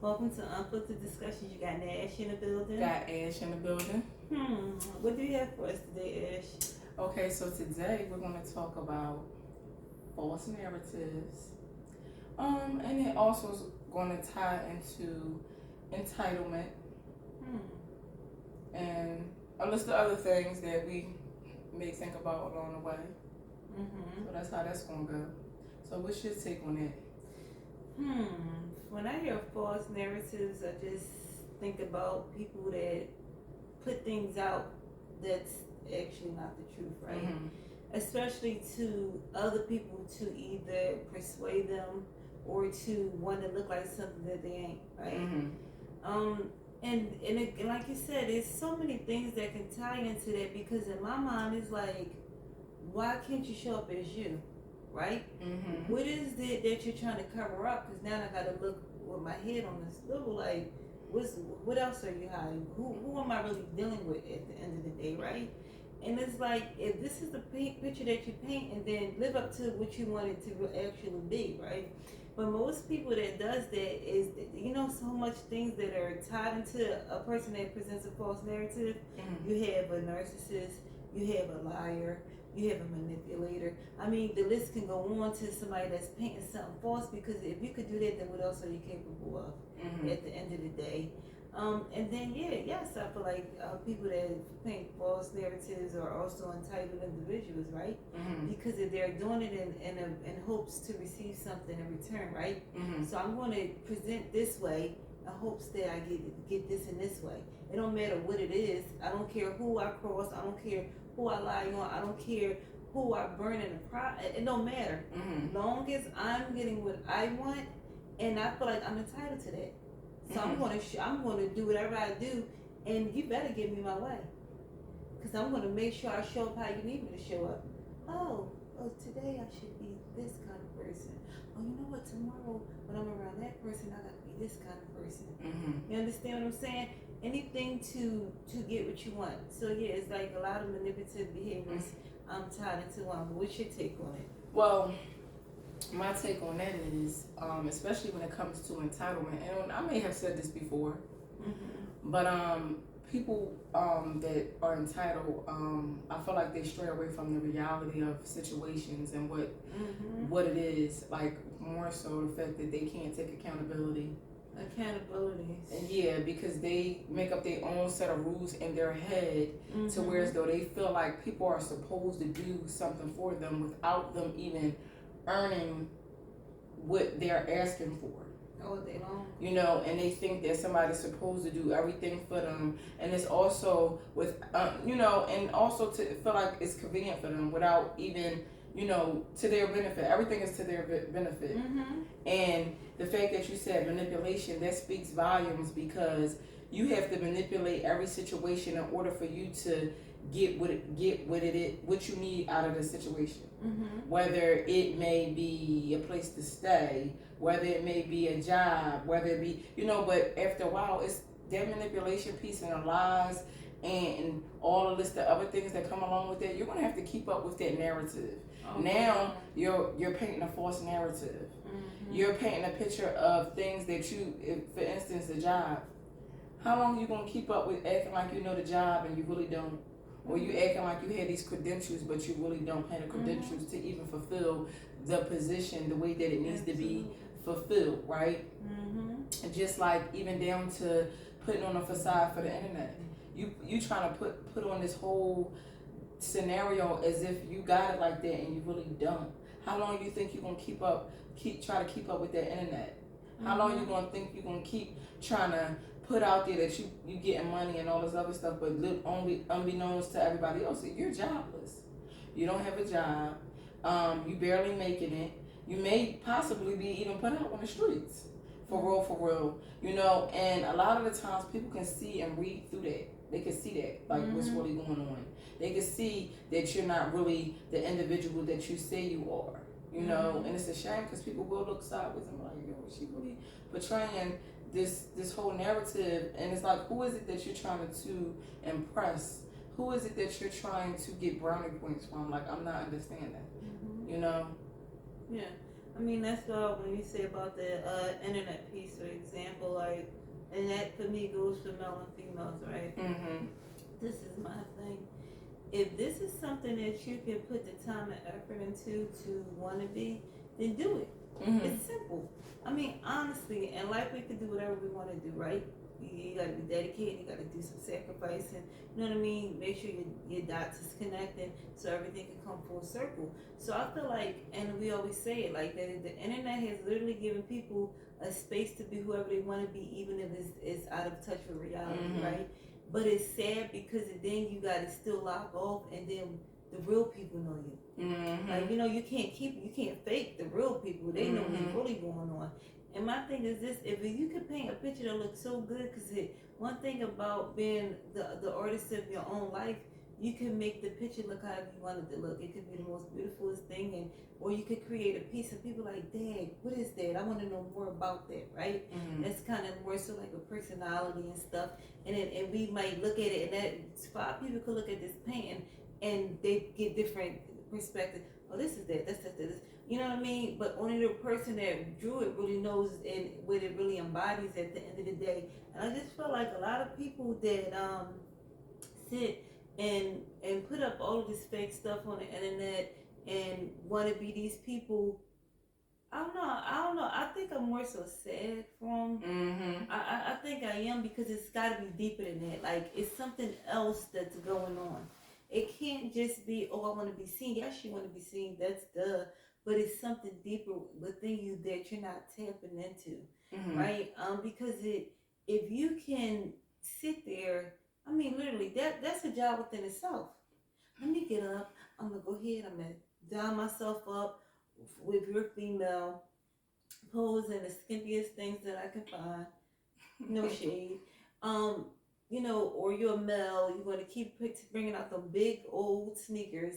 Welcome to Unfiltered Discussions. You got Nash in the building. Got Ash in the building. What do you have for us today, Ash? Okay, so today we're going to talk about false narratives. And it also is going to tie into entitlement and a list of other things that we may think about along the way. So that's how that's going to go. So what's your take on that? When I hear false narratives, I just think about people that put things out that's actually not the truth, right? Especially to other people to either persuade them or to want to look like something that they ain't, right? And like you said, there's so many things that can tie into that, because in my mind it's like, why can't you show up as you, right? What is it that you're trying to cover up? Because now I got to look with my head on this little, like, what else are you hiding? Who am I really dealing with at the end of the day, right? And it's like, if this is the picture that you paint, and then live up to what you want it to actually be, right? But most people that does that is, so much things that are tied into a person that presents a false narrative. You have a narcissist, you have a liar, you have a manipulator. I mean, the list can go on to somebody that's painting something false, because if you could do that, then what else are you capable of at the end of the day? And then, yes, I feel like people that paint false narratives are also entitled individuals, right? Because if they're doing it in hopes to receive something in return, right? So I'm going to present this way in hopes that I get this in this way. It don't matter what it is. I don't care who I cross. I don't care who I lie on. I don't care who I burn in the pot. It don't matter. Long as I'm getting what I want, and I feel like I'm entitled to that. So I'm gonna do whatever I do, and you better give me my way, because I'm gonna make sure I show up how you need me to show up. Oh, today I should be this kind of person. Oh, you know what? Tomorrow when I'm around that person, I gotta be this kind of person. You understand what I'm saying? Anything to get what you want. So yeah, it's like a lot of manipulative behaviors tied into one. But what's your take on it? Well, my take on that is, especially when it comes to entitlement, and I may have said this before, but people that are entitled, I feel like they stray away from the reality of situations and what it is, like more so the fact that they can't take accountability. And yeah, because they make up their own set of rules in their head, to where as though they feel like people are supposed to do something for them without them even earning what they're asking for. Oh, they don't. And they think that somebody's supposed to do everything for them, and it's also with, and also to feel like it's convenient for them without even, to their benefit. Everything is to their benefit. And the fact that you said manipulation, that speaks volumes, because you have to manipulate every situation in order for you to get what you need out of the situation. Whether it may be a place to stay, whether it may be a job, whether it be, but after a while, it's that manipulation piece and the lies and all of the other things that come along with that. You're going to have to keep up with that narrative. Now you're painting a false narrative. You're painting a picture of things that for instance, a job. How long are you going to keep up with acting like you know the job and you really don't? Or you acting like you have these credentials, but you really don't have the credentials to even fulfill the position the way that it needs to be fulfilled, right? And just like even down to putting on a facade for the internet. You trying to put on this whole scenario as if you got it like that, and you really don't. How long you think you're gonna try to keep up with that internet? How long you gonna think you're gonna keep trying to put out there that you getting money and all this other stuff, but only unbeknownst to everybody else, you're jobless. You don't have a job. You barely making it. You may possibly be even put out on the streets. For real. And a lot of the times people can see and read through that. They can see that, like what's really going on. They can see that you're not really the individual that you say you are. And it's a shame, because people will look sideways and be like, she really portraying this whole narrative, and it's like, who is it that you're trying to impress? Who is it that you're trying to get brownie points from? Like, I'm not understanding. Yeah. I mean, that's why when you say about the internet piece, for example, like, and that for me goes for male and females, right? Mm-hmm. This is my thing. If this is something that you can put the time and effort into to want to be, then do it. Mm-hmm. It's simple. I mean, honestly, in life we can do whatever we want to do, right? You got to be dedicated. You got to do some sacrificing. You know what I mean? Make sure your dots is connected so everything can come full circle. So I feel like, and we always say it like that, the internet has literally given people a space to be whoever they want to be, even if it's out of touch with reality, Mm-hmm. right? But it's sad because then you gotta still lock off, and then the real people know you. Mm-hmm. Like, you can't fake the real people. They know what's really going on. And my thing is this: if you could paint a picture that looks so good, because one thing about being the artist of your own life, you can make the picture look however you want it to look. It could be the most beautifulest thing, or you could create a piece and people like, dang, what is that? I want to know more about that, right? Mm-hmm. That's kind of more so like a personality and stuff. And we might look at it, and that 5 people could look at this painting and they get different perspective. Oh, this is that. That's this. You know what I mean? But only the person that drew it really knows and what it really embodies at the end of the day. And I just feel like a lot of people that sit and put up all of this fake stuff on the internet and want to be these people. I don't know. I don't know. I think I'm more so sad from. Mm-hmm. I think I am because it's got to be deeper than that. Like, it's something else that's going on. It can't just be, oh, I want to be seen. Yes, you want to be seen. That's duh. But it's something deeper within you that you're not tapping into, Mm-hmm. right? Because if you can sit there, I mean, literally, that's a job within itself. Let me get up. I'm gonna go ahead. I'm gonna down myself up with your female pose in the skimpiest things that I can find. No shade. Um, or you're a male, you want to keep bringing out the big old sneakers,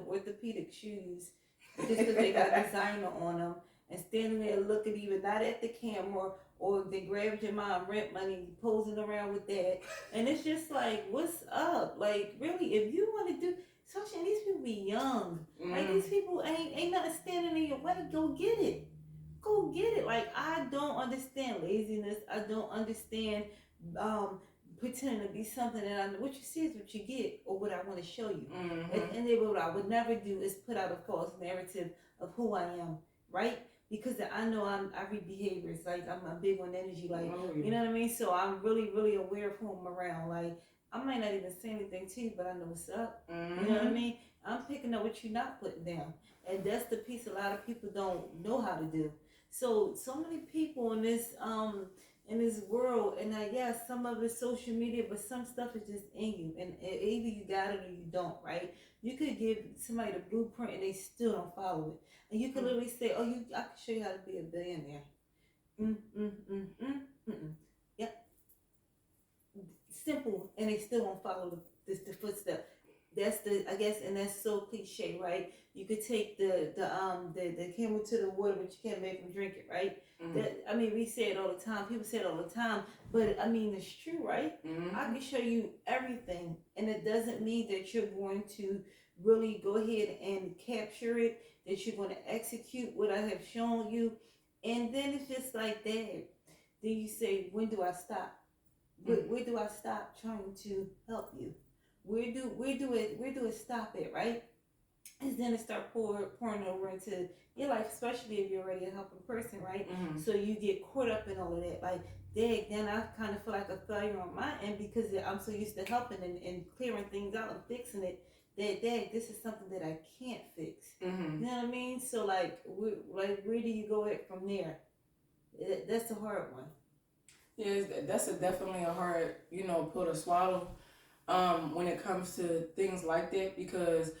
orthopedic shoes, just because they got designer on them, and standing there looking even not at the camera, or they grabbed your mom rent money, posing around with that, and it's just like, what's up? Like, really, if you want to do, especially these people be young, like these people ain't nothing standing in your way. Go get it. Go get it. Like, I don't understand laziness. I don't understand um pretending to be something that I know. What you see is what you get, or what I want to show you. Mm-hmm. And then what I would never do is put out a false narrative of who I am, right? Because I know I read behaviors. Like, I'm a big on energy. Like, you know what I mean? So I'm really, really aware of who I'm around. Like, I might not even say anything to you, but I know what's up. Mm-hmm. You know what I mean? I'm picking up what you're not putting down. And that's the piece a lot of people don't know how to do. So many people in this world, and I guess some of it's social media, but some stuff is just in you, and either you got it or you don't, right? You could give somebody the blueprint and they still don't follow it, and you could literally say, "Oh, I can show you how to be a billionaire." Yep, simple, and they still won't follow the footstep. That's I guess, and that's so cliche, right? You could take the camel to the water, but you can't make them drink it, right? Mm-hmm. I mean, we say it all the time. People say it all the time, but I mean, it's true, right? Mm-hmm. I can show you everything, and it doesn't mean that you're going to really go ahead and capture it. That you're going to execute what I have shown you, and then it's just like that. Then you say, when do I stop? Where do I stop trying to help you? Where do it stop at, right? And then it start pouring over into your life, especially if you're already a helping person, right? Mm-hmm. So you get caught up in all of that. Like, dang, then I kind of feel like a failure on my end because I'm so used to helping and clearing things out and fixing it. That this is something that I can't fix. Mm-hmm. You know what I mean? So like, where do you go at from there? That's a hard one. Yeah, that's definitely a hard, pill to swallow. When it comes to things like that, because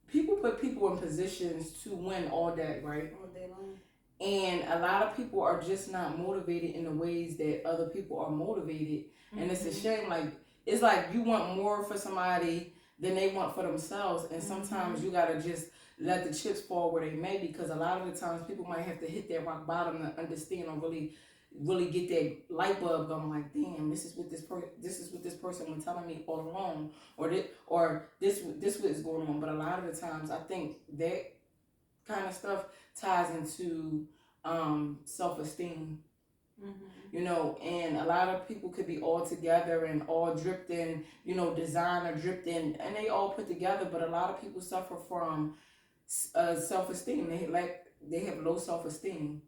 people put people in positions to win all day, right? All day long. And a lot of people are just not motivated in the ways that other people are motivated. Mm-hmm. And it's a shame. Like, it's like you want more for somebody than they want for themselves. And sometimes you gotta just let the chips fall where they may, because a lot of the times people might have to hit that rock bottom to understand or really get that light bulb going. Like, damn, this is what this person was telling me all along, or this what is going on. But a lot of the times, I think that kind of stuff ties into self-esteem. You know, and a lot of people could be all together and all dripped in, you know, designer dripped in, and they all put together, but a lot of people suffer from self-esteem. They have low self-esteem,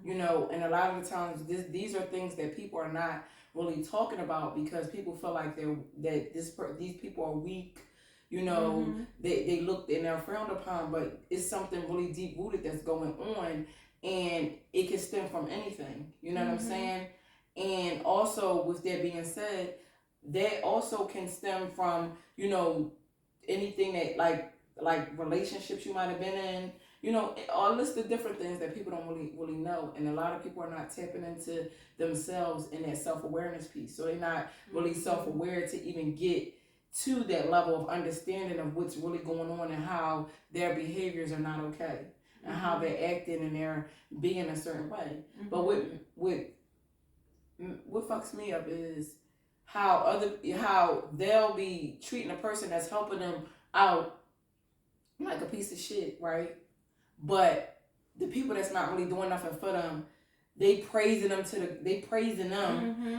you know, and a lot of the times these are things that people are not really talking about because people feel like these people are weak, you know. They look and they're frowned upon, but it's something really deep rooted that's going on, and it can stem from anything, you know what I'm saying. And also, with that being said, that also can stem from, you know, anything that like relationships you might have been in, you know, all list of different things that people don't really know, and a lot of people are not tapping into themselves in that self-awareness piece, so they're not really self-aware to even get to that level of understanding of what's really going on and how their behaviors are not okay and how they're acting and they're being a certain way. But what fucks me up is how they'll be treating a person that's helping them out like a piece of shit, right? But the people that's not really doing nothing for them, they praising them.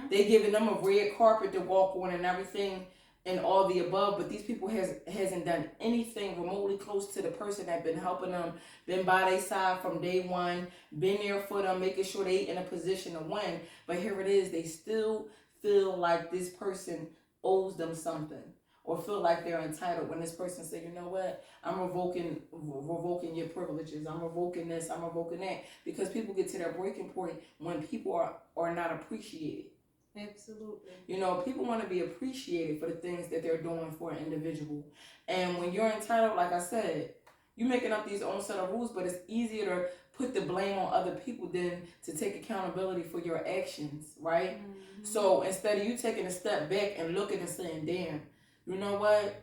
They giving them a red carpet to walk on and everything and all the above. But these people hasn't done anything remotely close to the person that been helping them, been by their side from day one, been there for them, making sure they in a position to win. But here it is, they still feel like this person owes them something, or feel like they're entitled when this person say, you know what, I'm revoking your privileges, I'm revoking this, I'm revoking that, because people get to their breaking point when people are not appreciated. Absolutely. You know, people want to be appreciated for the things that they're doing for an individual, and when you're entitled, like I said, you're making up these own set of rules, but it's easier to put the blame on other people than to take accountability for your actions, right? So instead of you taking a step back and looking and saying, damn, you know what?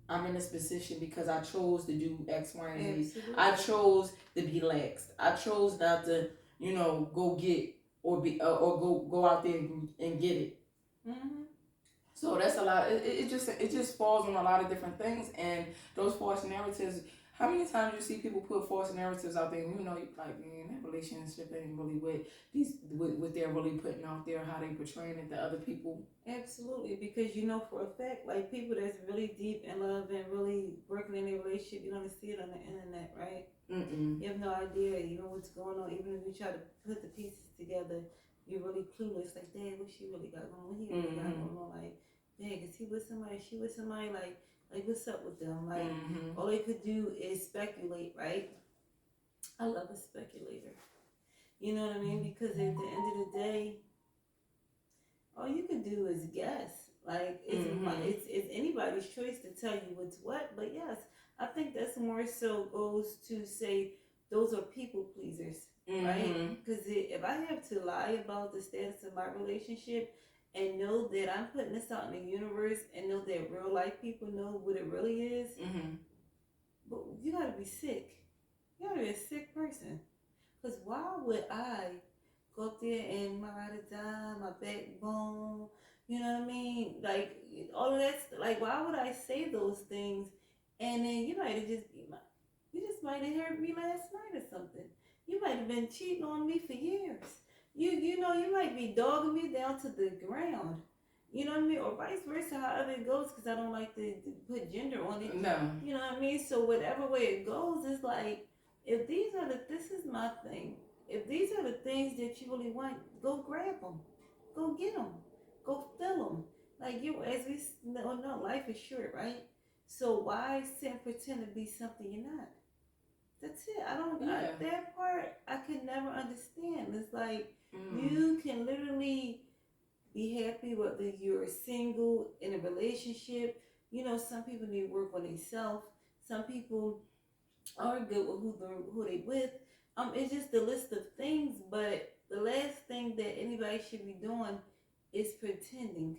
I'm in this position because I chose to do X, Y, and Z. I chose to be laxed. I chose not to, you know, go get or go out there and get it. So that's a lot. It just falls on a lot of different things, and those false narratives. How many times you see people put false narratives out there, and you know, you like, man, that relationship ain't really what they're really putting out there, how they portraying it to other people. Absolutely, because you know for a fact, like people that's really deep in love and really working in a relationship, you're gonna see it on the internet, right? You have no idea even what's going on. Even if you try to put the pieces together, you're really clueless. Like, dang, what she really got going on? What he really got going on? Like, dang, is he with somebody? Is she with somebody? Like what's up with them? Like, all they could do is speculate, right? I love a speculator. You know what I mean? Because at the end of the day, all you can do is guess. Like it's anybody's choice to tell you what's what. But yes, I think that's more so goes to say those are people pleasers, right? Because if I have to lie about the status of my relationship and know that I'm putting this out in the universe and know that real life people know what it really is, but you gotta be sick. You gotta be a sick person. Because why would I go up there and my ride or die, my backbone, you know what I mean? Like, all of that, like, why would I say those things? And then you might have you just might have heard me last night or something. You might have been cheating on me for years. You know, you might be dogging me down to the ground. You know what I mean? Or vice versa, however it goes, because I don't like to put gender on it. No. You know what I mean? So whatever way it goes, it's like, if this is my thing. If these are the things that you really want, go grab them, go get them, go fill them. Like as we know, life is short, right? So why sit and pretend to be something you're not? That's it. That part I could never understand. It's like you can literally be happy whether you're single, in a relationship. You know, some people need to work on themselves. Some people are good with who they with. It's just a list of things, but the last thing that anybody should be doing is pretending.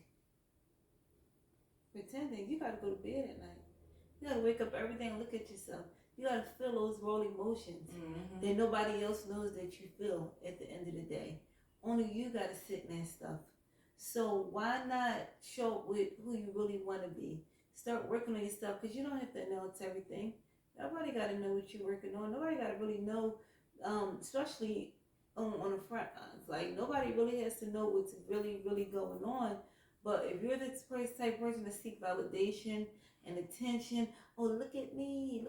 Pretending. You gotta go to bed at night. You gotta wake up every day and look at yourself. You gotta feel those raw emotions that nobody else knows that you feel at the end of the day. Only you gotta sit in that stuff. So why not show up with who you really want to be? Start working on yourself, because you don't have to announce everything. Nobody got to know what you're working on. Nobody got to really know, especially on the front lines. Like nobody really has to know what's really going on. But if you're the type of person to seek validation and attention, oh look at me,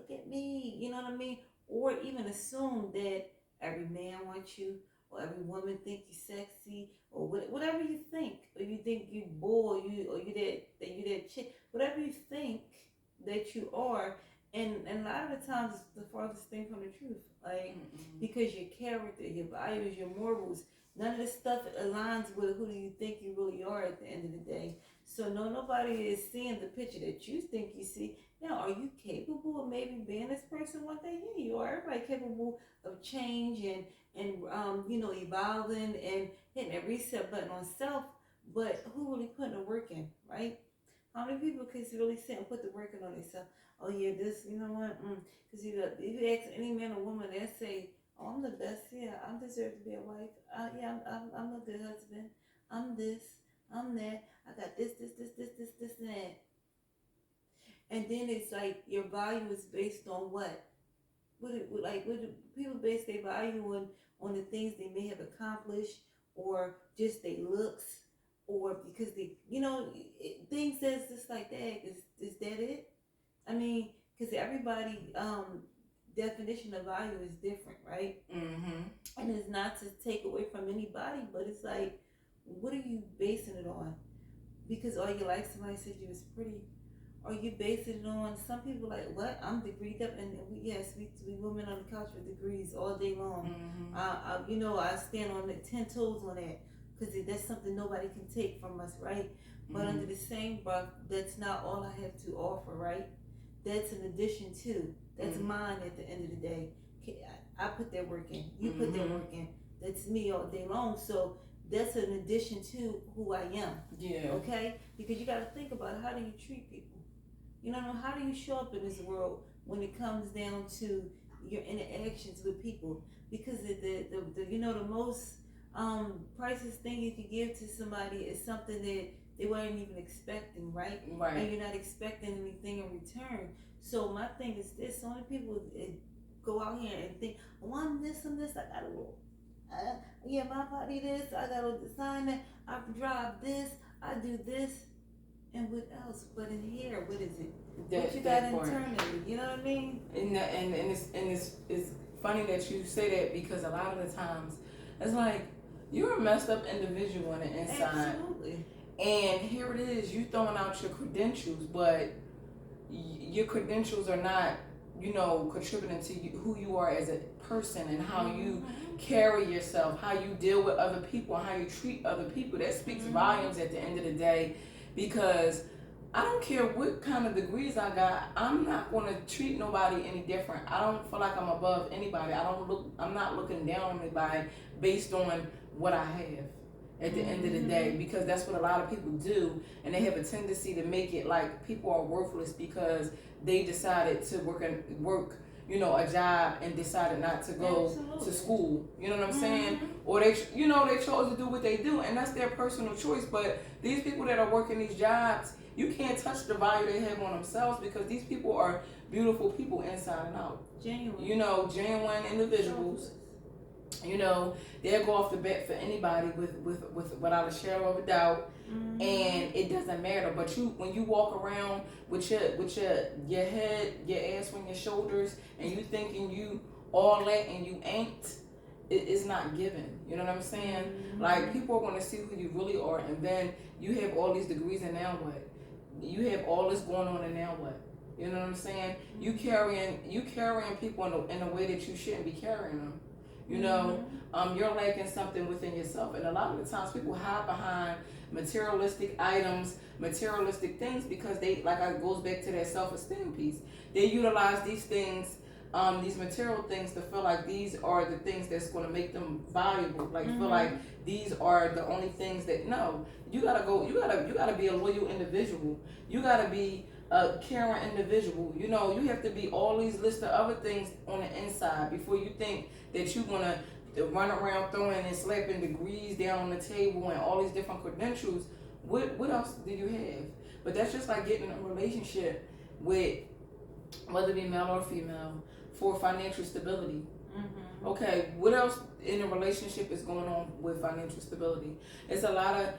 you know what I mean? Or even assume that every man wants you, or every woman think you sexy, or whatever you think, or you think you bull, or you that chick, whatever you think that you are, and a lot of the times it's the farthest thing from the truth. Like because your character, your values, your morals, none of this stuff aligns with who do you think you really are at the end of the day. So no, nobody is seeing the picture that you think you see. Now, are you capable of maybe being this person one day? Yeah, you are. Everybody capable of change and evolving and hitting that reset button on self. But who really putting the work in, right? How many people can really sit and put the work in on themselves? Oh yeah, this, you know what? Because if you ask any man or woman, they say, "Oh, I'm the best. Yeah, I deserve to be a wife. Yeah, I'm a good husband. I'm this. I'm that. I got this, and that." And then it's like your value is based on what? What do people base their value on the things they may have accomplished, or just their looks, or because things that's just like that. Is that it? I mean, because everybody definition of value is different, right? And it's not to take away from anybody, but it's like, what are you basing it on? Because all you like somebody said you was pretty, or you base it on some people like what I'm degreed up, and we women on the couch with degrees all day long. I stand on the 10 toes on that because that's something nobody can take from us, right? But under the same breath, that's not all I have to offer, right? That's an addition to. That's mine at the end of the day. I put that work in. You put that work in. That's me all day long. So that's an addition to who I am. Yeah. Okay? Because you got to think about how do you treat people. You know, how do you show up in this world when it comes down to your interactions with people? Because the most priceless thing you could give to somebody is something that they weren't even expecting, right? Right. And you're not expecting anything in return. So my thing is this: so many people go out here and think, "Oh, I'm this, I got my body this, I got a design that, I drive this, I do this." And what else? But in here, what is it? What you got internally? You know what I mean? And it's funny that you say that, because a lot of the times it's like you're a messed up individual on the inside. Absolutely. And here it is, you throwing out your credentials, but your credentials are not, contributing to who you are as a person and how you carry yourself, how you deal with other people, how you treat other people. That speaks volumes at the end of the day, because I don't care what kind of degrees I got, I'm not going to treat nobody any different. I don't feel like I'm above anybody. I'm not looking down on anybody based on what I have at the end of the day, because that's what a lot of people do, and they have a tendency to make it like people are worthless because they decided to work a job and decided not to go to school. You know what I'm saying? Or they chose to do what they do, and that's their personal choice. But these people that are working these jobs, you can't touch the value they have on themselves, because these people are beautiful people inside and out. Genuine. Genuine individuals. They'll go off the bat for anybody with without a shadow of a doubt, and it doesn't matter. But when you walk around with your head, your ass on your shoulders, and you thinking you all that and you ain't, it's not given. You know what I'm saying? Like, people are going to see who you really are, and then you have all these degrees, and now what? You have all this going on, and now what? You know what I'm saying? You carrying people in a way that you shouldn't be carrying them. You're lacking something within yourself, and a lot of the times people hide behind materialistic items, materialistic things, because it goes back to that self-esteem piece. They utilize these things, these material things, to feel like these are the things that's going to make them valuable. Feel like these are the only things that. No, you gotta be a loyal individual. You gotta be a caring individual. You have to be all these list of other things on the inside before you think that you're gonna run around throwing and slapping degrees down on the table and all these different credentials. What else do you have? But that's just like getting in a relationship with whether it be male or female, for financial stability. Mm-hmm. Okay, what else in a relationship is going on with financial stability? It's a lot of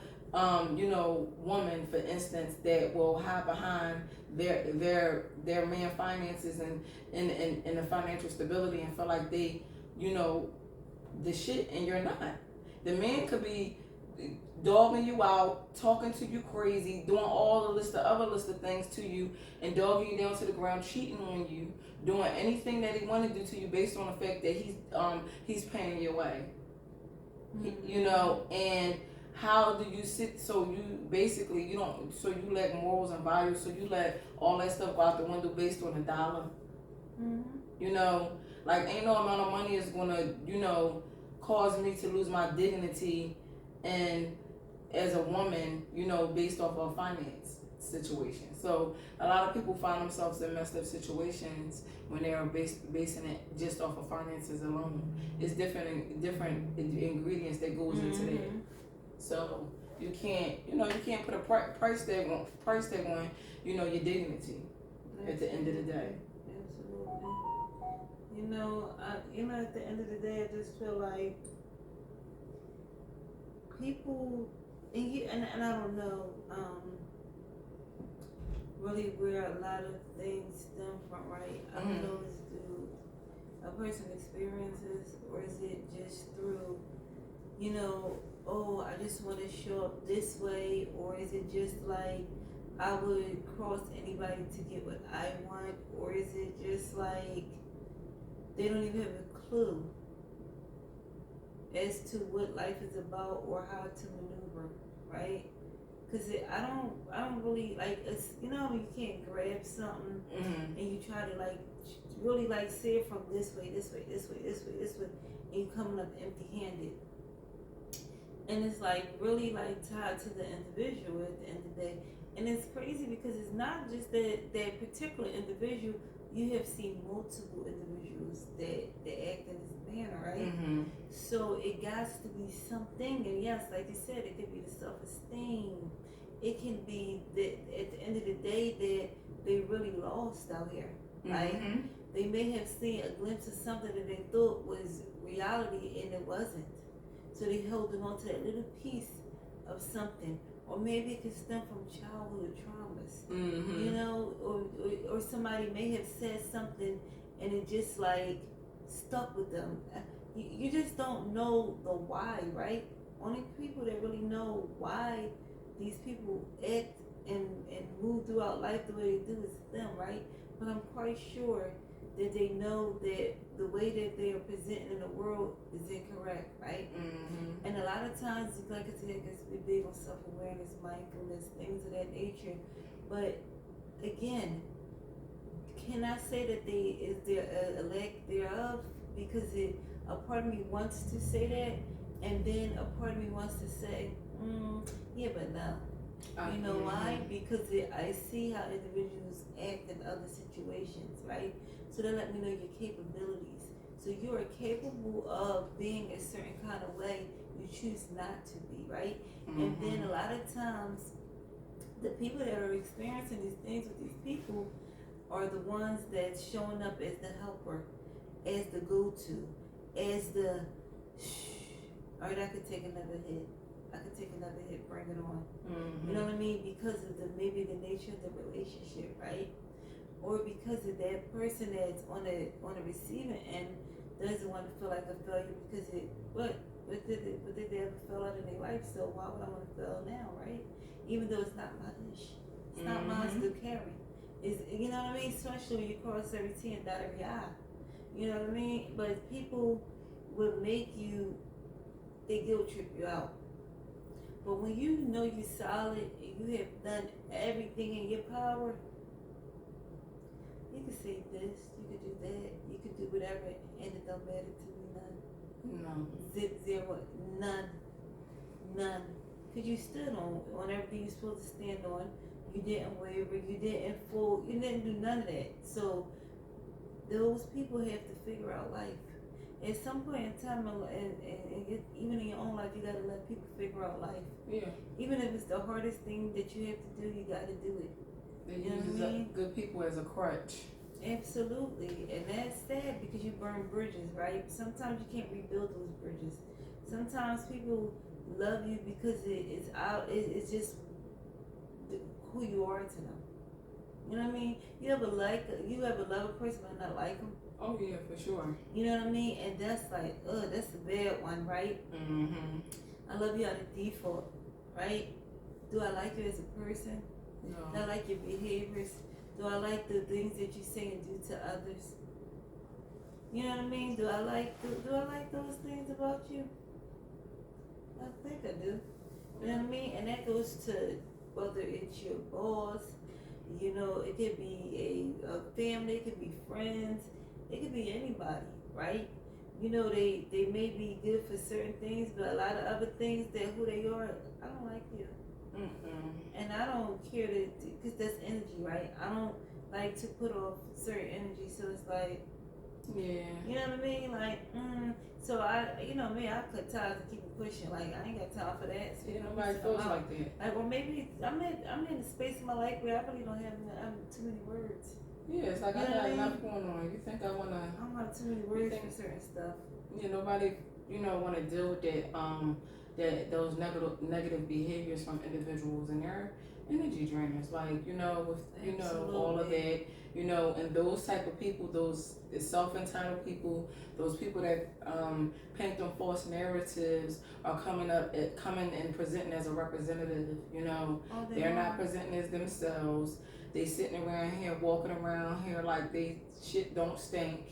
women, for instance, that will hide behind their man finances and the financial stability and feel like they, the shit, and you're not. The man could be dogging you out, talking to you crazy, doing all the other list of things to you, and dogging you down to the ground, cheating on you, doing anything that he want to do to you based on the fact that he's paying your way. Mm-hmm. And how do you sit? So you basically you don't. So you let morals and values. So you let all that stuff go out the window based on a dollar. Mm-hmm. Like ain't no amount of money is gonna cause me to lose my dignity, and as a woman, based off of finance situation. So a lot of people find themselves in messed up situations when they are basing it just off of finances alone. It's different ingredients that goes into that. So you can't put a price tag on your dignity at the end of the day. Absolutely. At the end of the day, I just feel like people, and I don't know, really where a lot of things stem from, right? I don't know, is through a person experiences, or is it just through, oh, I just want to show up this way, or is it just like I would cross anybody to get what I want, or is it just like they don't even have a clue as to what life is about or how to maneuver, right? Because I don't really like it's you can't grab something and you try to like really like say it from this way, and you coming up empty-handed, and it's like really like tied to the individual at the end of the day. And it's crazy because it's not just that particular individual. You have seen multiple individuals that act in this manner, right? So it got to be something, and yes, like you said, it could be the self-esteem. It can be that at the end of the day that they really lost out here, right? They may have seen a glimpse of something that they thought was reality and it wasn't. So they holding on to that little piece of something, or maybe it could stem from childhood traumas, or somebody may have said something and it just like stuck with them. You just don't know the why, right? Only people that really know why these people act and move throughout life the way they do is them, right? But I'm quite sure that they know that the way that they are presenting in the world is incorrect, right? And a lot of times, like I said, because we're big on self-awareness, mindfulness, things of that nature. But again, can I say that is there a lack thereof? Because a part of me wants to say that, and then a part of me wants to say, yeah, but no. You know why? Because I see how individuals act in other situations, right? So they let me know your capabilities. So you are capable of being a certain kind of way. You choose not to be, right? And then a lot of times, the people that are experiencing these things with these people are the ones that's showing up as the helper, as the go-to, as the all right, I could take another hit. Bring it on. You know what I mean? Because of maybe the nature of the relationship, right? Or because of that person that's on the receiving end doesn't want to feel like a failure because what did they ever fail out in their life? So why would I want to fail now, right? Even though it's not my dish, it's not mine to carry. Is you know what I mean? Especially when you cross every T and dot every I. You know what I mean? But people would make you, they guilt trip you out. But when you know you're solid and you have done everything in your power, you can say this, you could do that, you could do whatever, and it don't matter to me none. No. Zero, none. Because you stood on everything you're supposed to stand on. You didn't waver, you didn't do none of that. So those people have to figure out life. At some point in time, and even in your own life, you gotta let people figure out life. Yeah. Even if it's the hardest thing that you have to do, you gotta do it. They use good people as a crutch. Absolutely, and that's sad because you burn bridges, right? Sometimes you can't rebuild those bridges. Sometimes people love you because it's out. It's just who you are to them. You know what I mean? You ever love a person but not like them. Oh yeah, for sure. You know what I mean? And that's like, that's a bad one, right? Mm-hmm. I love you out of default, right? Do I like you as a person? No. Do I like your behaviors? Do I like the things that you say and do to others? You know what I mean? Do I like those things about you? I think I do. You know what I mean? And that goes to whether it's your boss, you know, it could be a family, it could be friends, it could be anybody, right? You know, they may be good for certain things, but a lot of other things that who they are, I don't like you. And I don't care because that's energy, right? I don't like to put off certain energy, so it's like, yeah, you know what I mean? Like, so you know me, I cut ties and keep it pushing. Like, I ain't got time for that. So, yeah, nobody feels like that. Like, well, maybe I'm in a space in my life where I really don't have too many words. Yeah, it's like you I know got enough going on. You think I wanna? I don't have too many words for certain stuff. Yeah, nobody, wanna deal with that. That those negative behaviors from individuals and their energy drainers. Like with all of that. And those type of people, those self-entitled people, those people that paint them false narratives are coming and presenting as a representative. They're not presenting as themselves. They sitting around here, walking around here like they shit don't stink.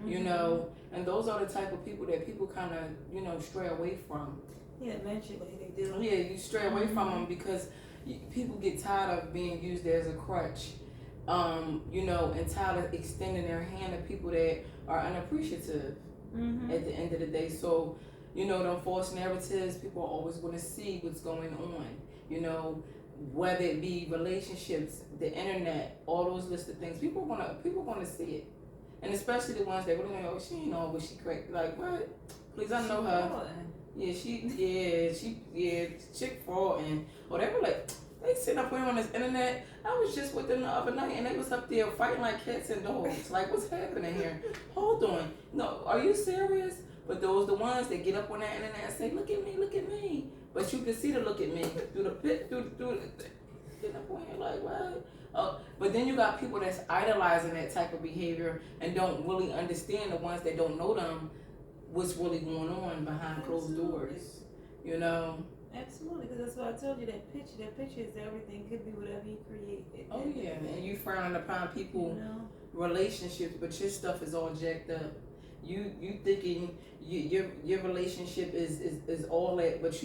And those are the type of people that people kind of stray away from. Yeah, eventually they do. Yeah, you stray away from them because people get tired of being used as a crutch, and tired of extending their hand to people that are unappreciative at the end of the day. So, them false narratives, people are always going to see what's going on, whether it be relationships, the internet, all those list of things. People gonna see it. And especially the ones that really know, she ain't know what she cracked. Like, what? Please, I know her. Yeah, chick fraud and whatever. Like, they sitting up here on this internet. I was just with them the other night and they was up there fighting like cats and dogs. Like, what's happening here? Hold on. No, are you serious? But those the ones that get up on that internet and say, look at me. But you can see the look at me through the pit, through the get up on here like, what? But then you got people that's idolizing that type of behavior and don't really understand the ones that don't know them, what's really going on behind closed doors, Absolutely, because that's what I told you. That picture is everything. Could be whatever you create. Oh yeah, and you frown upon people relationships, but your stuff is all jacked up. You thinking your relationship is all that, but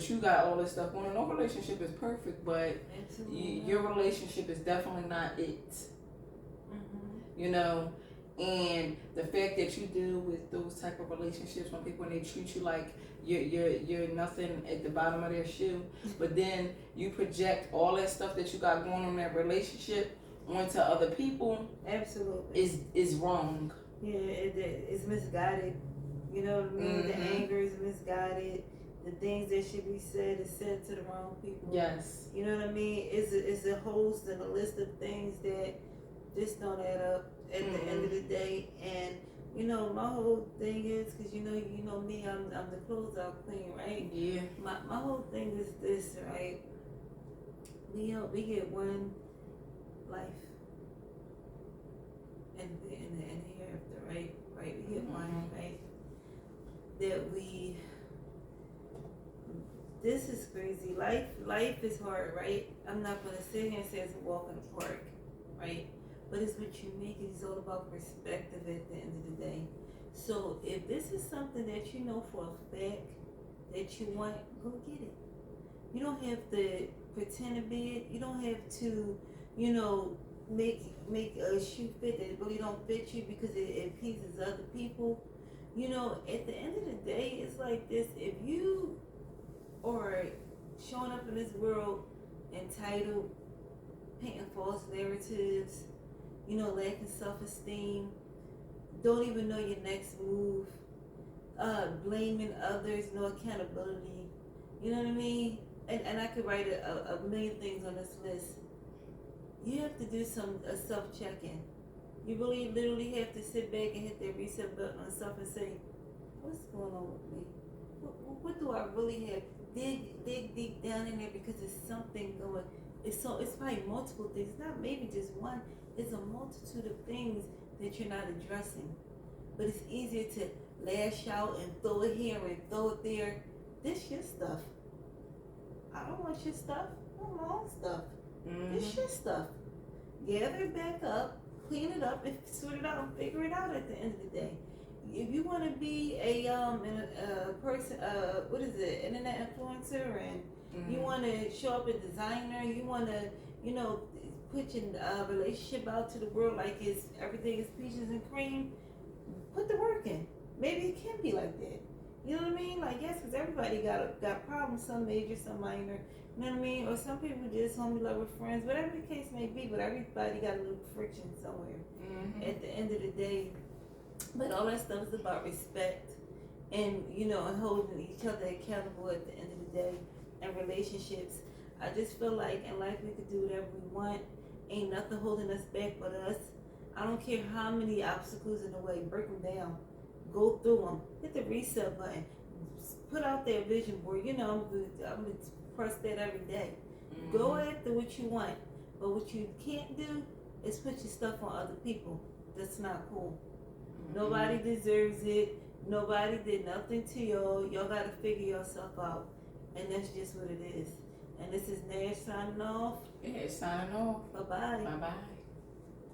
you got all this stuff going on. No relationship is perfect, but your relationship is definitely not it. And the fact that you deal with those type of relationships when people they treat you like you're nothing at the bottom of their shoe, but then you project all that stuff that you got going on in that relationship onto other people. Absolutely, is wrong. Yeah, it's misguided. You know what I mean? The anger is misguided. The things that should be said is said to the wrong people. Yes. You know what I mean? It's a host and a list of things that just don't add up at the end of the day. And my whole thing is, because you know me, I'm the closeout queen, right? Yeah. My whole thing is this, right? We get one life, and hereafter, right? Right? We get one, right? That we. This is crazy. Life is hard, right? I'm not gonna sit here and say it's a walk in the park, right? But it's what you make. It's all about perspective at the end of the day. So if this is something that you know for a fact that you want, go get it. You don't have to pretend to be it. You don't have to, make a shoe fit that really don't fit you because it appeases other people. At the end of the day, it's like this. If you are showing up in this world entitled, painting false narratives, lacking self-esteem, don't even know your next move, blaming others, no accountability, you know what I mean? And I could write a million things on this list. You have to do a self-check-in. You really literally have to sit back and hit that reset button on yourself and say, what's going on with me? What do I really have? Dig deep down in there, because there's something going. It's probably multiple things, not maybe just one. It's a multitude of things that you're not addressing. But it's easier to lash out and throw it here and throw it there. This your stuff. I don't want your stuff. I want my own stuff. This your stuff. Gather it back up, clean it up, and sort it out and figure it out at the end of the day. If you want to be a person, what is it, internet influencer, and you want to show up a designer, you want to, put your relationship out to the world like everything is peaches and cream, put the work in. Maybe it can be like that. You know what I mean? Like, yes, because everybody got problems, some major, some minor. You know what I mean? Or some people just homie lover friends, whatever the case may be. But everybody got a little friction somewhere at the end of the day. But all that stuff is about respect and, and holding each other accountable at the end of the day, and relationships. I just feel like in life we could do whatever we want. Ain't nothing holding us back but us. I don't care how many obstacles in the way, break them down. Go through them. Hit the reset button. Put out that vision board. I'm going to press that every day. Go after what you want. But what you can't do is put your stuff on other people. That's not cool. Nobody deserves it. Nobody did nothing to y'all. Y'all got to figure yourself out. And that's just what it is. And this is Nash signing off. Yeah, signing off. Bye-bye. Bye-bye.